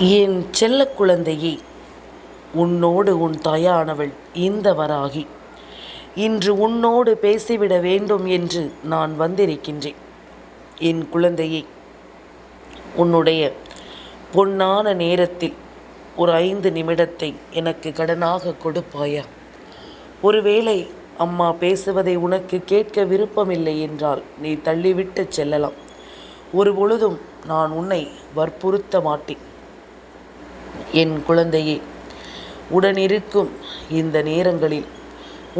என் செல்ல குழந்தையே, உன்னோடு உன் தாயானவள் இந்த வராகி இன்று உன்னோடு பேசிவிட வேண்டும் என்று நான் வந்திருக்கின்றேன். என் குழந்தையே, உன்னுடைய பொன்னான நேரத்தில் ஒரு 5 நிமிடத்தை எனக்கு கடனாக கொடுப்பாயா? ஒருவேளை அம்மா பேசுவதை உனக்கு கேட்க விருப்பமில்லை என்றால் நீ தள்ளிவிட்டு செல்லலாம். ஒரு பொழுதும் நான் உன்னை வற்புறுத்த மாட்டேன். என் குழந்தையே, உடனிருக்கும் இந்த நேரங்களில்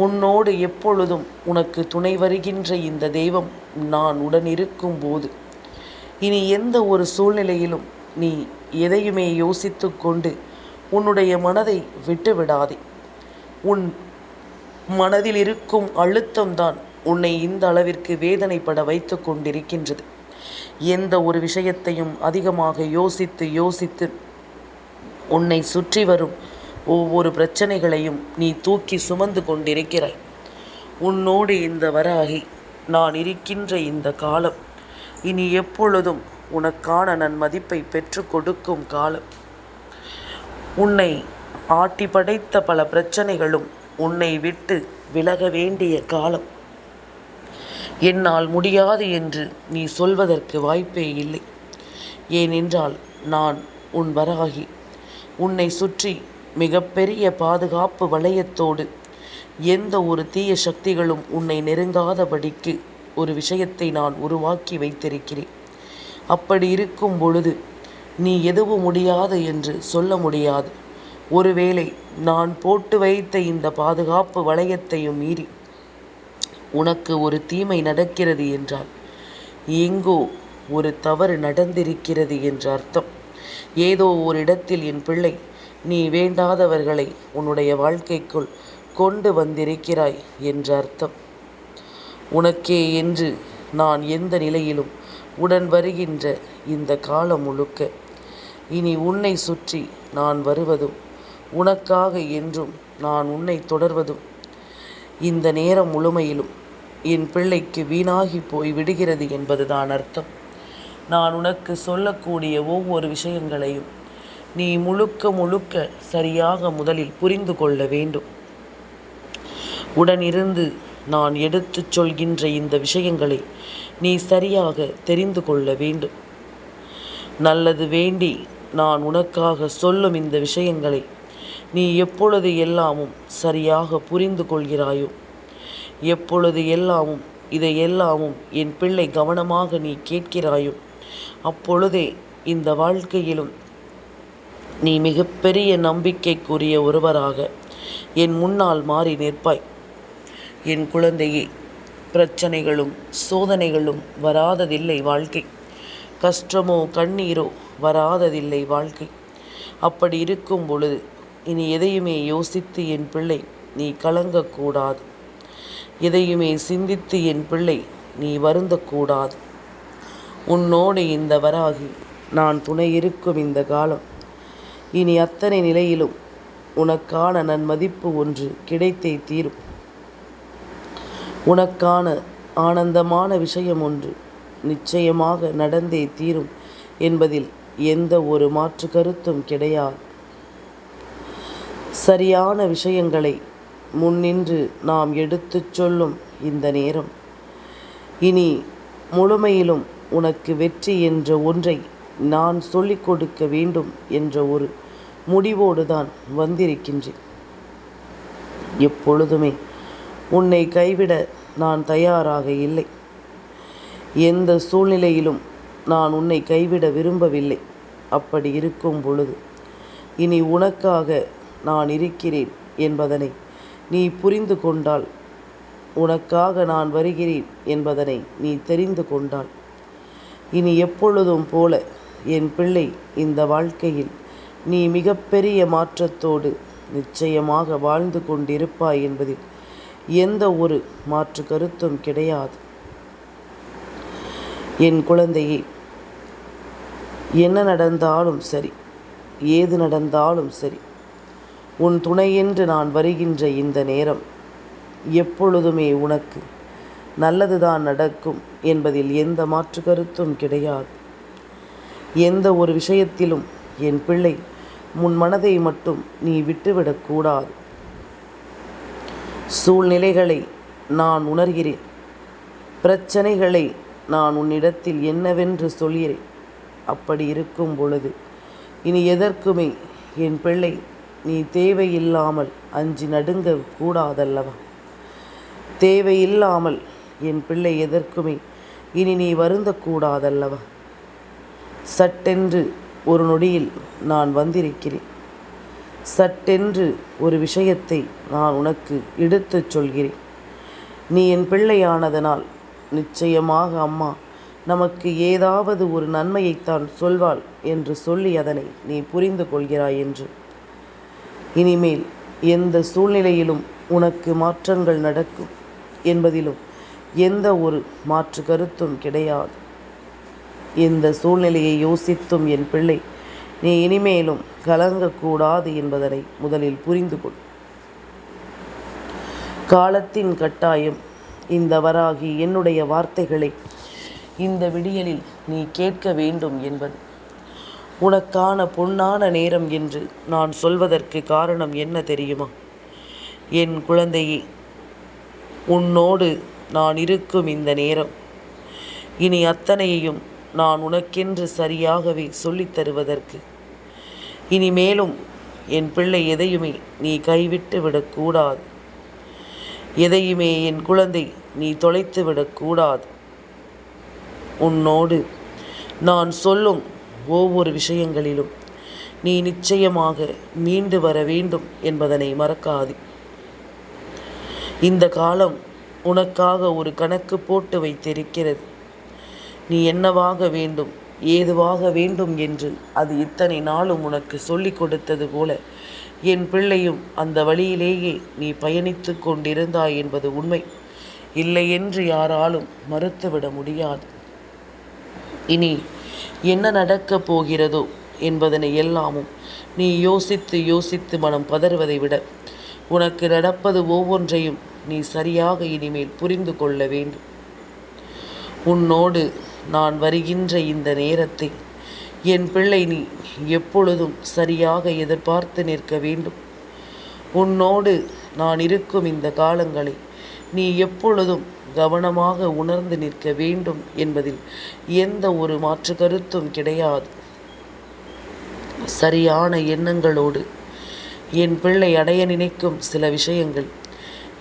உன்னோடு எப்பொழுதும் உனக்கு துணை வருகின்ற இந்த தெய்வம் நான் உடனிருக்கும் போது இனி எந்த ஒரு சூழ்நிலையிலும் நீ எதையுமே யோசித்து கொண்டு உன்னுடைய மனதை விட்டுவிடாதே. உன் மனதில் இருக்கும் அழுத்தம்தான் உன்னை இந்த அளவிற்கு வேதனைப்பட வைத்து கொண்டிருக்கின்றது. எந்த ஒரு விஷயத்தையும் அதிகமாக யோசித்து உன்னை சுற்றி வரும் ஒவ்வொரு பிரச்சனைகளையும் நீ தூக்கி சுமந்து கொண்டிருக்கிறாய். உன்னோடு இந்த வராகி நான் இருக்கின்ற இந்த காலம் இனி எப்பொழுதும் உனக்கான நன்மதிப்பை பெற்று கொடுக்கும் காலம். உன்னை ஆட்டி படைத்த பல பிரச்சனைகளும் உன்னை விட்டு விலக வேண்டிய காலம். என்னால் முடியாது என்று நீ சொல்வதற்கு வாய்ப்பே இல்லை. ஏனென்றால் நான் உன் வராகி உன்னை சுற்றி மிகப்பெரிய பாதுகாப்பு வளையத்தோடு எந்த ஒரு தீய சக்திகளும் உன்னை நெருங்காதபடிக்கு ஒரு விஷயத்தை நான் உருவாக்கி வைத்திருக்கிறேன். அப்படி இருக்கும் பொழுது நீ எதுவும் முடியாது என்று சொல்ல முடியாது. ஒருவேளை நான் போட்டு வைத்த இந்த பாதுகாப்பு வளையத்தையும் மீறி உனக்கு ஒரு தீமை நடக்கிறது என்றால் எங்கோ ஒரு தவறு நடந்திருக்கிறது என்ற அர்த்தம். ஏதோ ஒரு இடத்தில் என் பிள்ளை நீ வேண்டாதவர்களை உன்னுடைய வாழ்க்கைக்குள் கொண்டு வந்திருக்கிறாய் என்ற அர்த்தம். உனக்கே என்று நான் எந்த நிலையிலும் உடன் வருகின்ற இந்த காலம் முழுக்க இனி உன்னை சுற்றி நான் வருவதும் உனக்காக என்றும் நான் உன்னை தொடர்வதும் இந்த நேரம் முழுமையிலும் என் பிள்ளைக்கு வீணாகி போய் விடுகிறது என்பதுதான் அர்த்தம். நான் உனக்கு சொல்லக்கூடிய ஒவ்வொரு விஷயங்களையும் நீ முழுக்க சரியாக முதலில் புரிந்து கொள்ள வேண்டும். உடனிருந்து நான் எடுத்துச் சொல்கின்ற இந்த விஷயங்களை நீ சரியாக தெரிந்து கொள்ள வேண்டும். நல்லது வேண்டி நான் உனக்காக சொல்லும் இந்த விஷயங்களை நீ எப்பொழுது எல்லாமும் சரியாக புரிந்து கொள்கிறாயோ, எப்பொழுது எல்லாமும் இதையெல்லாமும் என் பிள்ளை கவனமாக நீ கேட்கிறாயோ, அப்பொழுதே இந்த வாழ்க்கையிலும் நீ மிகப்பெரிய நம்பிக்கைக்குரிய ஒருவராக என் முன்னால் மாறி நிற்பாய். என் குழந்தையே, பிரச்சனைகளும் சோதனைகளும் வராததில்லை வாழ்க்கை. கஷ்டமோ கண்ணீரோ வராததில்லை வாழ்க்கை. அப்படி இருக்கும் பொழுது இனி எதையுமே யோசித்து என் பிள்ளை நீ கலங்கக்கூடாது. எதையுமே சிந்தித்து என் பிள்ளை நீ வருந்தக்கூடாது. உன்னோடு இந்த வராகி நான் துணை இருக்கும் இந்த காலம் இனி அத்தனை நிலையிலும் உனக்கான நன்மதிப்பு ஒன்று கிடைத்தே தீரும். உனக்கான ஆனந்தமான விஷயம் ஒன்று நிச்சயமாக நடந்தே தீரும் என்பதில் எந்த ஒரு மாற்று கருத்தும் கிடையாது. சரியான விஷயங்களை முன்னின்று நாம் எடுத்துச் சொல்லும் இந்த நேரம் இனி முழுமையிலும் உனக்கு வெற்றி என்ற ஒன்றை நான் சொல்லிக் கொடுக்க வேண்டும் என்ற ஒரு முடிவோடு தான் வந்திருக்கின்றேன். எப்பொழுதுமே உன்னை கைவிட நான் தயாராக இல்லை. எந்த சூழ்நிலையிலும் நான் உன்னை கைவிட விரும்பவில்லை. அப்படி இருக்கும் பொழுது இனி உனக்காக நான் இருக்கிறேன் என்பதனை நீ புரிந்து கொண்டால், உனக்காக நான் வருகிறேன் என்பதனை நீ தெரிந்து கொண்டால், இனி எப்பொழுதும் போல என் பிள்ளை இந்த வாழ்க்கையில் நீ மிகப்பெரிய மாற்றத்தோடு நிச்சயமாக வாழ்ந்து கொண்டிருப்பாய் என்பதில் எந்த ஒரு மாற்று கருத்தும் கிடையாது. என் குழந்தையே, என்ன நடந்தாலும் சரி, ஏது நடந்தாலும் சரி, உன் துணையென்று நான் வருகின்ற இந்த நேரம் எப்பொழுதுமே உனக்கு நல்லதுதான் நடக்கும் என்பதில் எந்த மாற்று கருத்தும் கிடையாது. எந்த ஒரு விஷயத்திலும் என் பிள்ளை, உன் மனதை மட்டும் நீ விட்டுவிடக்கூடாது. சூழ்நிலைகளை நான் உணர்கிறேன். பிரச்சனைகளை நான் உன்னிடத்தில் என்னவென்று சொல்கிறேன். அப்படி இருக்கும் பொழுது இனி எதற்குமே என் பிள்ளை நீ தேவையில்லாமல் அஞ்சி நடுங்க கூடாதல்லவா? தேவையில்லாமல் என் பிள்ளை எதற்குமே இனி நீ வருந்தக்கூடாதல்லவா? சட்டென்று ஒரு நொடியில் நான் வந்திருக்கிறேன். சட்டென்று ஒரு விஷயத்தை நான் உனக்கு எடுத்துச் சொல்கிறேன். நீ என் பிள்ளையானதனால் நிச்சயமாக அம்மா நமக்கு ஏதாவது ஒரு நன்மையைத்தான் சொல்வாள் என்று சொல்லி அதனை நீ புரிந்து கொள்கிறாய் என்று. இனிமேல் எந்த சூழ்நிலையிலும் உனக்கு மாற்றங்கள் நடக்கும் என்பதிலும் எந்த ஒரு மாற்று கருத்தும் கிடையாது. இந்த சூழ்நிலையை யோசித்தும் என் பிள்ளை நீ இனிமேலும் கலங்கக்கூடாது என்பதனை முதலில் புரிந்து கொள். காலத்தின் கட்டாயம் இந்த வராகி என்னுடைய வார்த்தைகளை இந்த விடியலில் நீ கேட்க வேண்டும் என்பது உனக்கான பொன்னான நேரம் என்று நான் சொல்வதற்கு காரணம் என்ன தெரியுமா? என் குழந்தையே, உன்னோடு நான் இருக்கும் இந்த நேரம் இனி அத்தனையையும் நான் உனக்கென்று சரியாகவே சொல்லித் தருவதற்கு. இனிமேலும் என் பிள்ளை எதையுமே நீ கைவிட்டு விடக்கூடாது. எதையுமே என் குழந்தை நீ தொலைத்து விடக்கூடாது. உன்னோடு நான் சொல்லும் ஒவ்வொரு விஷயங்களிலும் நீ நிச்சயமாக மீண்டு வர வேண்டும் என்பதனை மறக்காது. இந்த காலம் உனக்காக ஒரு கணக்கு போட்டு வைத்திருக்கிறது. நீ என்னவாக வேண்டும், ஏதுவாக வேண்டும் என்று அது இத்தனை நாளும் உனக்கு சொல்லிக் கொடுத்தது போல என் பிள்ளையும் அந்த வழியிலேயே நீ பயணித்து கொண்டிருந்தாய் என்பது உண்மை. இல்லை என்று யாராலும் மறுத்துவிட முடியாது. இனி என்ன நடக்கப் போகிறதோ என்பதனை எல்லாமும் நீ யோசித்து யோசித்து மனம் பதறுவதை விட உனக்கு நடப்பது ஒவ்வொன்றையும் நீ சரியாக இனிமேல் புரிந்து கொள்ள வேண்டும். உன்னோடு நான் வருகின்ற இந்த நேரத்தை என் பிள்ளை நீ எப்பொழுதும் சரியாக எதிர்பார்த்து நிற்க வேண்டும். உன்னோடு நான் இருக்கும் இந்த காலங்களை நீ எப்பொழுதும் கவனமாக உணர்ந்து நிற்க வேண்டும் என்பதில் எந்த ஒரு மாற்று கருத்தும் கிடையாது. சரியான எண்ணங்களோடு என் பிள்ளை அடைய நினைக்கும் சில விஷயங்கள்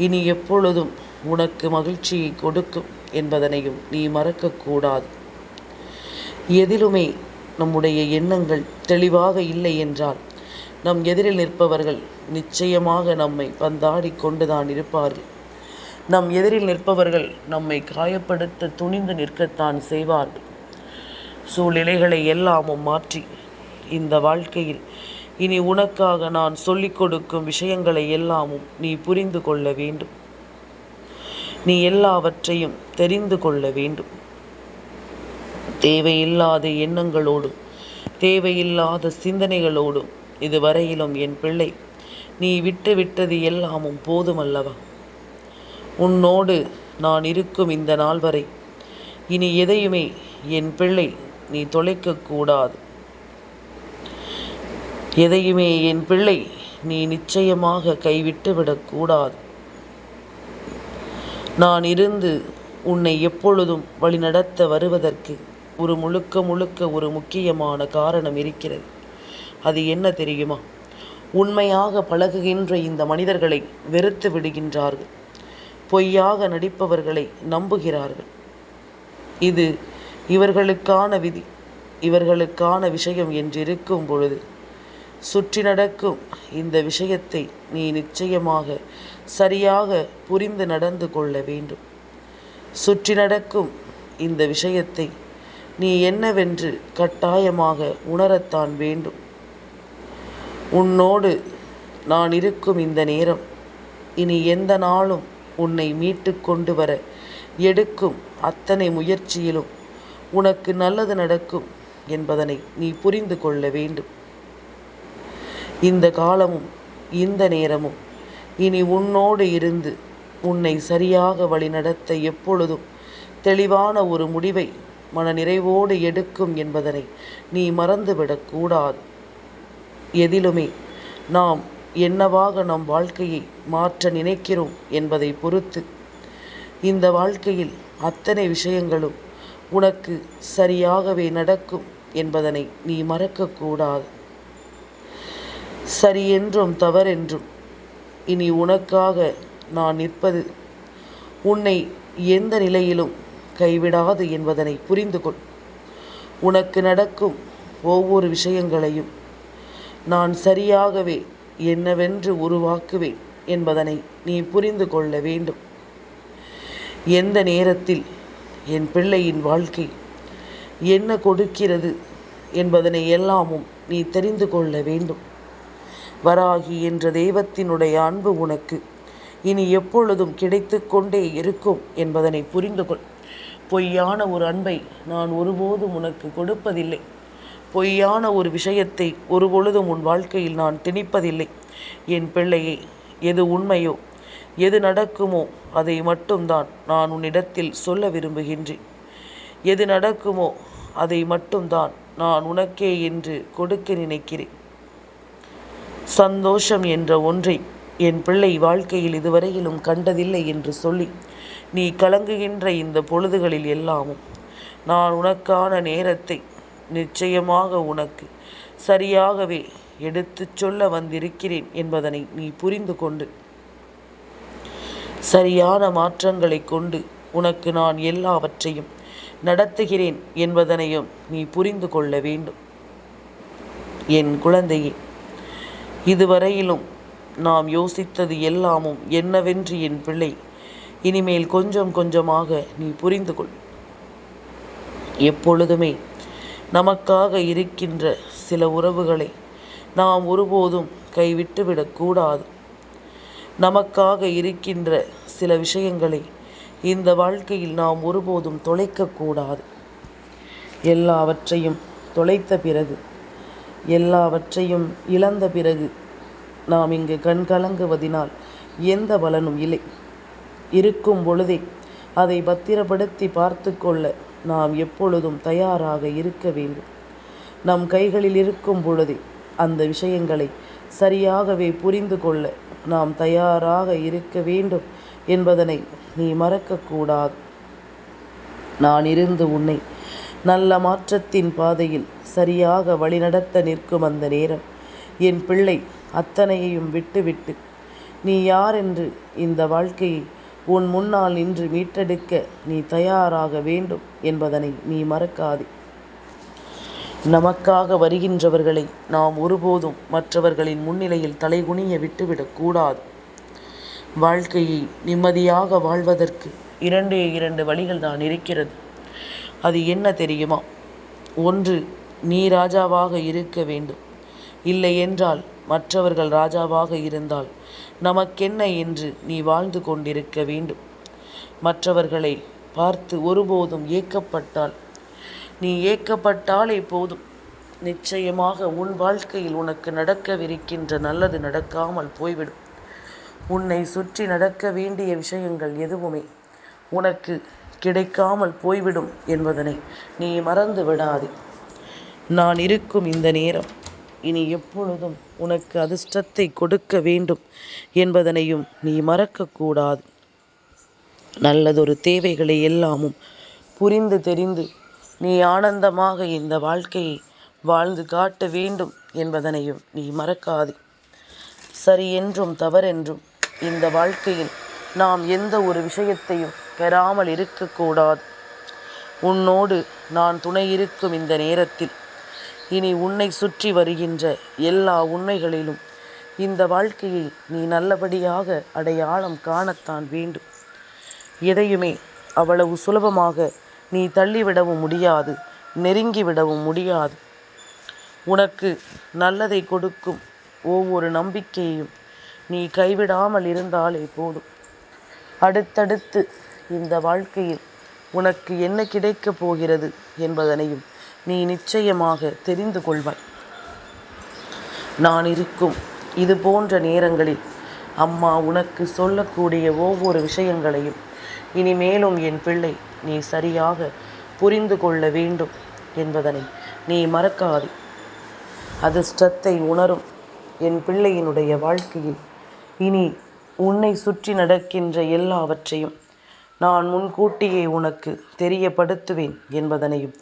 இனி எப்பொழுதும் உனக்கு மகிழ்ச்சியை கொடுக்கும் என்பதனையும் நீ மறக்கக்கூடாது. எதிலுமே நம்முடைய எண்ணங்கள் தெளிவாக இல்லை என்றால் நம் எதிரில் நிற்பவர்கள் நிச்சயமாக நம்மை பந்தாடி கொண்டுதான் இருப்பார்கள். நம் எதிரில் நிற்பவர்கள் நம்மை காயப்படுத்த துணிந்து நிற்கத்தான் செய்வார்கள். சூழ்நிலைகளை எல்லாமும் மாற்றி இந்த வாழ்க்கையில் இனி உனக்காக நான் சொல்லிக் கொடுக்கும் விஷயங்களை எல்லாமும் நீ புரிந்து கொள்ள வேண்டும். நீ எல்லாவற்றையும் தெரிந்து கொள்ள வேண்டும். தேவையில்லாத எண்ணங்களோடும் தேவையில்லாத சிந்தனைகளோடும் இதுவரையிலும் என் பிள்ளை நீ விட்டு விட்டது எல்லாமும் போதுமல்லவா? உன்னோடு நான் இருக்கும் இந்த நாள் வரை இனி எதையுமே என் பிள்ளை நீ தொலைக்கக்கூடாது. எதையுமே என் பிள்ளை நீ நிச்சயமாக கைவிட்டு விடக்கூடாது. நான் இருந்து உன்னை எப்பொழுதும் வழிநடத்த வருவதற்கு முழுக்க ஒரு முக்கியமான காரணம் இருக்கிறது. அது என்ன தெரியுமா? உண்மையாக பழகுகின்ற இந்த மனிதர்களை வெறுத்து விடுகின்றார்கள். பொய்யாக நடிப்பவர்களை நம்புகிறார்கள். இது இவர்களுக்கான விதி, இவர்களுக்கான விஷயம் என்றிருக்கும் பொழுது சுற்றி நடக்கும் இந்த விஷயத்தை நீ நிச்சயமாக சரியாக புரிந்து நடந்து கொள்ள வேண்டும். சுற்றி நடக்கும் இந்த விஷயத்தை நீ என்னவென்று கட்டாயமாக உணரத்தான் வேண்டும். உன்னோடு நான் இருக்கும் இந்த நேரம் இனி எந்த நாளும் உன்னை மீட்டு கொண்டு வர எடுக்கும் அத்தனை முயற்சியிலும் உனக்கு நல்லது நடக்கும் என்பதனை நீ புரிந்து கொள்ள வேண்டும். இந்த காலமும் இந்த நேரமும் இனி உன்னோடு இருந்து உன்னை சரியாக வழிநடத்த எப்பொழுதும் தெளிவான ஒரு முடிவை மனநிறைவோடு எடுக்கும் என்பதனை நீ மறந்துவிடக்கூடாது. எதிலுமே நாம் என்னவாக நம் வாழ்க்கையை மாற்ற நினைக்கிறோம் என்பதை பொறுத்து இந்த வாழ்க்கையில் அத்தனை விஷயங்களும் உனக்கு சரியாகவே நடக்கும் என்பதனை நீ மறக்கக்கூடாது. சரியென்றும் தவறென்றும் இனி உனக்காக நான் நிற்பது உன்னை எந்த நிலையிலும் கைவிடாது என்பதனை புரிந்து கொள். உனக்கு நடக்கும் ஒவ்வொரு விஷயங்களையும் நான் சரியாகவே என்னவென்று உருவாக்குவேன் என்பதனை நீ புரிந்து கொள்ள வேண்டும். எந்த நேரத்தில் என் பிள்ளையின் வாழ்க்கை என்ன கொடுக்கிறது என்பதனை எல்லாமும் நீ தெரிந்து கொள்ள வேண்டும். வராகி என்ற தெய்வத்தினுடைய அன்பு உனக்கு இனி எப்பொழுதும் கிடைத்து கொண்டே இருக்கும் என்பதனை புரிந்து கொள். பொய்யான ஒரு அன்பை நான் ஒருபோதும் உனக்கு கொடுப்பதில்லை. பொய்யான ஒரு விஷயத்தை ஒரு பொழுதும் உன் வாழ்க்கையில் நான் திணிப்பதில்லை. என் பிள்ளையே, எது உண்மையோ எது நடக்குமோ அதை மட்டும்தான் நான் உன்னிடத்தில் சொல்ல விரும்புகின்றேன். எது நடக்குமோ அதை மட்டும்தான் நான் உனக்கே என்று கொடுக்க நினைக்கிறேன். சந்தோஷம் என்ற ஒன்றை என் பிள்ளை வாழ்க்கையில் இதுவரையிலும் கண்டதில்லை என்று சொல்லி நீ கலங்குகின்ற இந்த பொழுதுகளில் எல்லாமும் நான் உனக்கான நேரத்தை நிச்சயமாக உனக்கு சரியாகவே எடுத்துச் சொல்ல வந்திருக்கிறேன் என்பதனை நீ புரிந்து கொண்டு சரியான மாற்றங்களை கொண்டு உனக்கு நான் எல்லாவற்றையும் நடத்துகிறேன் என்பதனையும் நீ புரிந்து கொள்ள வேண்டும். என் குழந்தையே, இதுவரையிலும் நாம் யோசித்தது எல்லாமும் என்னவென்று என் பிள்ளை இனிமேல் கொஞ்சம் கொஞ்சமாக நீ புரிந்து கொள். எப்பொழுதுமே நமக்காக இருக்கின்ற சில உறவுகளை நாம் ஒருபோதும் கைவிட்டுவிடக்கூடாது. நமக்காக இருக்கின்ற சில விஷயங்களை இந்த வாழ்க்கையில் நாம் ஒருபோதும் தொலைக்கக்கூடாது. எல்லாவற்றையும் தொலைத்த பிறகு, எல்லாவற்றையும் இழந்த பிறகு நாம் இங்கு கண்கலங்குவதினால் எந்த பலனும் இல்லை. இருக்கும் பொழுதே அதை பத்திரப்படுத்தி பார்த்து கொள்ள நாம் எப்பொழுதும் தயாராக இருக்க வேண்டும். நம் கைகளில் இருக்கும் பொழுதே அந்த விஷயங்களை சரியாகவே புரிந்து கொள்ள நாம் தயாராக இருக்க வேண்டும் என்பதனை நீ மறக்கக்கூடாது. நான் இருந்து உன்னை நல்ல மாற்றத்தின் பாதையில் சரியாக வழிநடத்த நிற்கும் அந்த நேரம் என் பிள்ளை அத்தனையையும் விட்டுவிட்டு நீ யார் என்று இந்த வாழ்க்கையை உன் முன்னால் நின்று மீட்டெடுக்க நீ தயாராக வேண்டும் என்பதனை நீ மறக்காதே. நமக்காக வருகின்றவர்களை நாம் ஒருபோதும் மற்றவர்களின் முன்னிலையில் தலைகுனிய விட்டுவிடக்கூடாது. வாழ்க்கையை நிம்மதியாக வாழ்வதற்கு இரண்டு வழிகள் தான் இருக்கிறது. அது என்ன தெரியுமா? ஒன்று, நீ ராஜாவாக இருக்க வேண்டும். இல்லை என்றால் மற்றவர்கள் ராஜாவாக இருந்தால் நமக்கென்ன என்று நீ வாழ்ந்து கொண்டிருக்க வேண்டும். மற்றவர்களை பார்த்து ஒருபோதும் ஏக்கப்பட்டால், நீ ஏக்கப்பட்டாலே போதும், நிச்சயமாக உன் வாழ்க்கையில் உனக்கு நடக்கவிருக்கின்ற நல்லது நடக்காமல் போய்விடும். உன்னை சுற்றி நடக்க வேண்டிய விஷயங்கள் எதுவுமே உனக்கு கிடைக்காமல் போய்விடும் என்பதனை நீ மறந்து விடாதே. நான் இருக்கும் இந்த நேரம் இனி எப்பொழுதும் உனக்கு அதிர்ஷ்டத்தை கொடுக்க வேண்டும் என்பதனையும் நீ மறக்கக்கூடாது. நல்லதொரு தேவைகளை எல்லாமும் புரிந்து தெரிந்து நீ ஆனந்தமாக இந்த வாழ்க்கையை வாழ்ந்து காட்ட வேண்டும் என்பதனையும் நீ மறக்காதே. சரி என்றும் தவறென்றும் இந்த வாழ்க்கையில் நாம் எந்த ஒரு விஷயத்தையும் பெறாமல் இருக்கக்கூடாது. உன்னோடு நான் துணை இருக்கும் இந்த நேரத்தில் இனி உன்னை சுற்றி வருகின்ற எல்லா உண்மைகளிலும் இந்த வாழ்க்கையை நீ நல்லபடியாக அடையாளம் காணத்தான் வேண்டும். எதையுமே அவ்வளவு சுலபமாக நீ தள்ளிவிடவும் முடியாது, நெருங்கிவிடவும் முடியாது. உனக்கு நல்லதை கொடுக்கும் ஒவ்வொரு நம்பிக்கையையும் நீ கைவிடாமல் இருந்தாலே போதும். அடுத்தடுத்து இந்த வாழ்க்கையில் உனக்கு என்ன கிடைக்கப் போகிறது என்பதனையும் நீ நிச்சயமாக தெரிந்து கொள்வாய். நான் இருக்கும் இது போன்ற நேரங்களில் அம்மா உனக்கு சொல்லக்கூடிய ஒவ்வொரு விஷயங்களையும் இனிமேலும் என் பிள்ளை நீ சரியாக புரிந்து கொள்ள வேண்டும் என்பதனை நீ மறக்காதே. அதிர்ஷ்டத்தை உணரும் என் பிள்ளையினுடைய வாழ்க்கையில் இனி உன்னை சுற்றி நடக்கின்ற எல்லாவற்றையும் நான் முன்கூட்டியே உனக்கு தெரியப்படுத்துவேன் என்பதனையும்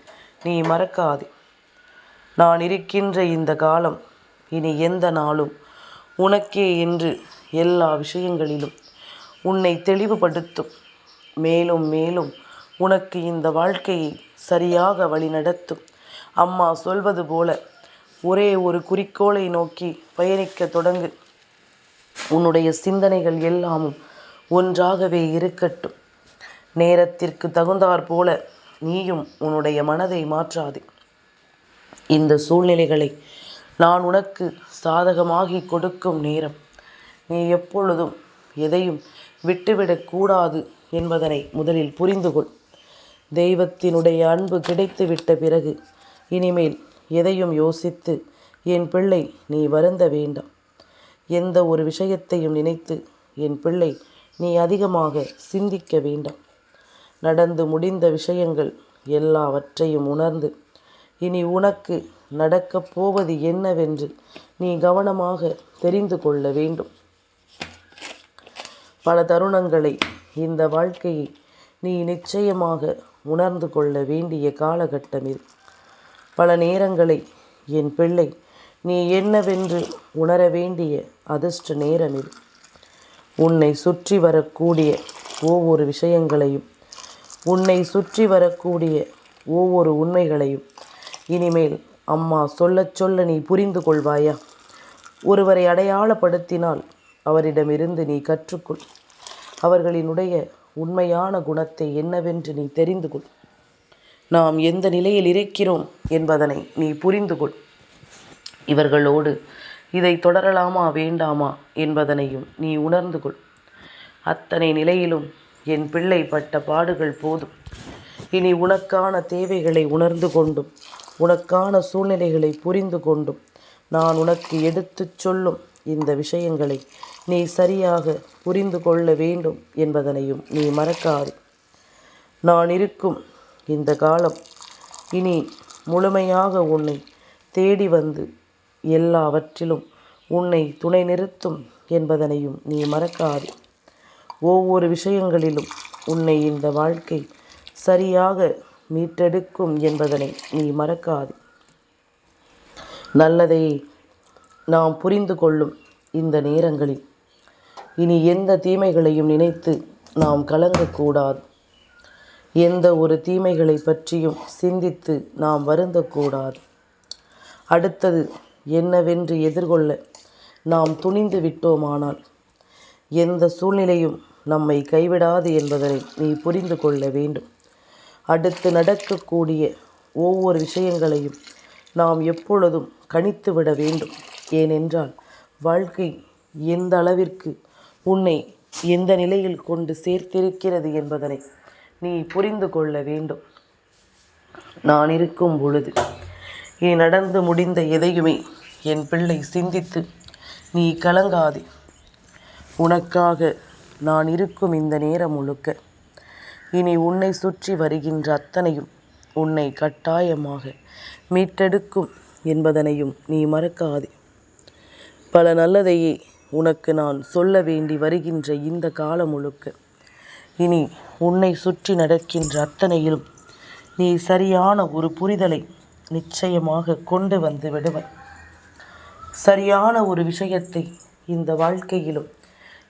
நீ மறக்காதே. நான் இருக்கின்ற இந்த காலம் இனி எந்த நாளும் உனக்கே என்று எல்லா விஷயங்களிலும் உன்னை தெளிவுபடுத்தும். மேலும் மேலும் உனக்கு இந்த வாழ்க்கையை சரியாக வழிநடத்தும். அம்மா சொல்வது போல ஒரே ஒரு குறிக்கோளை நோக்கி பயணிக்க தொடங்கு. உன்னுடைய சிந்தனைகள் எல்லாமும் ஒன்றாகவே இருக்கட்டும். நேரத்திற்கு தகுந்தாற் போல நீயும் உன்னுடைய மனதை மாற்றாதே. இந்த சூழ்நிலைகளை நான் உனக்கு சாதகமாகி கொடுக்கும் நேரம். நீ எப்பொழுதும் எதையும் விட்டுவிடக்கூடாது என்பதனை முதலில் புரிந்து கொள். தெய்வத்தினுடைய அன்பு கிடைத்துவிட்ட பிறகு இனிமேல் எதையும் யோசித்து என் பிள்ளை நீ வருந்த வேண்டாம். எந்த ஒரு விஷயத்தையும் நினைத்து என் பிள்ளை நீ அதிகமாக சிந்திக்க வேண்டாம். நடந்து முடிந்த விஷயங்கள் எல்லாவற்றையும் உணர்ந்து இனி உனக்கு நடக்கப் போவது என்னவென்று நீ கவனமாக தெரிந்து கொள்ள வேண்டும். பல தருணங்களை இந்த வாழ்க்கையை நீ நிச்சயமாக உணர்ந்து கொள்ள வேண்டிய காலகட்டம் இது. பல நேரங்களை என் பிள்ளை நீ என்னவென்று உணர வேண்டிய அதிர்ஷ்ட நேரம் இது. உன்னை சுற்றி வரக்கூடிய ஒவ்வொரு விஷயங்களையும், உன்னை சுற்றி வரக்கூடிய ஒவ்வொரு உண்மைகளையும் இனிமேல் அம்மா சொல்லச் சொல்ல நீ புரிந்து கொள்வாயா? ஒருவரை அடையாளப்படுத்தினால் அவரிடமிருந்து நீ கற்றுக்கொள். அவர்களினுடைய உண்மையான குணத்தை என்னவென்று நீ தெரிந்து கொள். நாம் எந்த நிலையில் இருக்கிறோம் என்பதனை நீ புரிந்து கொள். இவர்களோடு இதை தொடரலாமா வேண்டாமா என்பதனையும் நீ உணர்ந்து கொள். அத்தனை நிலையிலும் என் பிள்ளை பட்ட பாடுகள் போதும். இனி உனக்கான தேவைகளை உணர்ந்து கொண்டும் உனக்கான சூழ்நிலைகளை புரிந்து கொண்டும் நான் உனக்கு எடுத்துச் சொல்லும் இந்த விஷயங்களை நீ சரியாக புரிந்து கொள்ள வேண்டும் என்பதனையும் நீ மறக்காதே. நான் இருக்கும் இந்த காலம் இனி முழுமையாக உன்னை தேடி வந்து எல்லாவற்றிலும் உன்னை துணை நிறுத்தும் என்பதனையும் நீ மறக்காதே. ஒவ்வொரு விஷயங்களிலும் உன்னை இந்த வாழ்க்கை சரியாக மீட்டெடுக்கும் என்பதனை நீ மறக்காதே. நல்லதை நாம் புரிந்து கொள்ளும் இந்த நேரங்களில் இனி எந்த தீமைகளையும் நினைத்து நாம் கலங்கக்கூடாது. எந்த ஒரு தீமைகளை பற்றியும் சிந்தித்து நாம் வருந்தக்கூடாது. அடுத்தது என்னவென்று எதிர்கொள்ள நாம் துணிந்து விட்டோமானால் எந்த சூழ்நிலையும் நம்மை கைவிடாது என்பதனை நீ புரிந்து கொள்ள வேண்டும். அடுத்து நடக்கக்கூடிய ஒவ்வொரு விஷயங்களையும் நாம் எப்பொழுதும் கணித்து விட வேண்டும். ஏனென்றால் வாழ்க்கை எந்த அளவிற்கு உன்னை எந்த நிலையில் கொண்டு சேர்த்திருக்கிறது என்பதனை நீ புரிந்து கொள்ள வேண்டும். நான் இருக்கும் பொழுது நீ நடந்து முடிந்த எதையுமே என் பிள்ளை சிந்தித்து நீ கலங்காதே. உனக்காக நான் இருக்கும் இந்த நேரம் முழுக்க இனி உன்னை சுற்றி வருகின்ற அத்தனையும் உன்னை கட்டாயமாக மீட்டெடுக்கும் என்பதனையும் நீ மறக்காதே. பல நல்லதையே உனக்கு நான் சொல்ல வேண்டி வருகின்ற இந்த காலம் முழுக்க இனி உன்னை சுற்றி நடக்கின்ற அத்தனையிலும் நீ சரியான ஒரு புரிதலை நிச்சயமாக கொண்டு வந்து விடுவாய். சரியான ஒரு விஷயத்தை இந்த வாழ்க்கையிலும்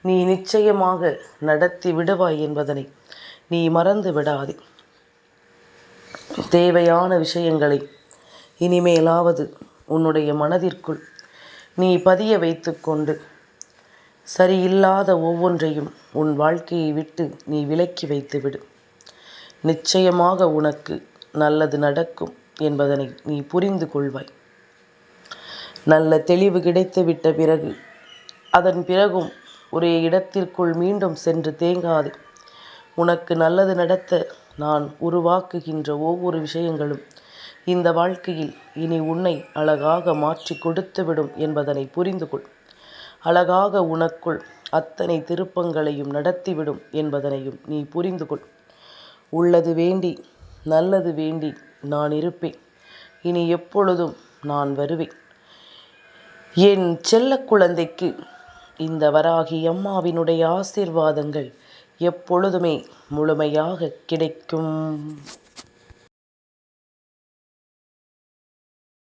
நீ நிச்சயமாக நடத்தி விடுவாய் என்பதனை நீ மறந்து விடாதே. தேவையான விஷயங்களை இனிமேலாவது உன்னுடைய மனதிற்குள் நீ பதிய வைத்து கொண்டு சரியில்லாத ஒவ்வொன்றையும் உன் வாழ்க்கையை விட்டு நீ விலக்கி வைத்துவிடு. நிச்சயமாக உனக்கு நல்லது நடக்கும் என்பதனை நீ புரிந்து கொள்வாய். நல்ல தெளிவு கிடைத்துவிட்ட பிறகு அதன் பிறகும் ஒரே இடத்திற்குள் மீண்டும் சென்று தேங்காதே. உனக்கு நல்லது நடத்த நான் உருவாக்குகின்ற ஒவ்வொரு விஷயங்களும் இந்த வாழ்க்கையில் இனி உன்னை அழகாக மாற்றி கொடுத்துவிடும் என்பதனை புரிந்து கொள். அழகாக உனக்குள் அத்தனை திருப்பங்களையும் நடத்திவிடும் என்பதனையும் நீ புரிந்து கொள். உள்ளது வேண்டி நல்லது வேண்டி நான் இருப்பேன். இனி எப்பொழுதும் நான் வருவேன். என் செல்ல குழந்தைக்கு இந்த வராகி அம்மாவினுடைய ஆசீர்வாதங்கள் எப்பொழுதுமே முழுமையாக கிடைக்கும்.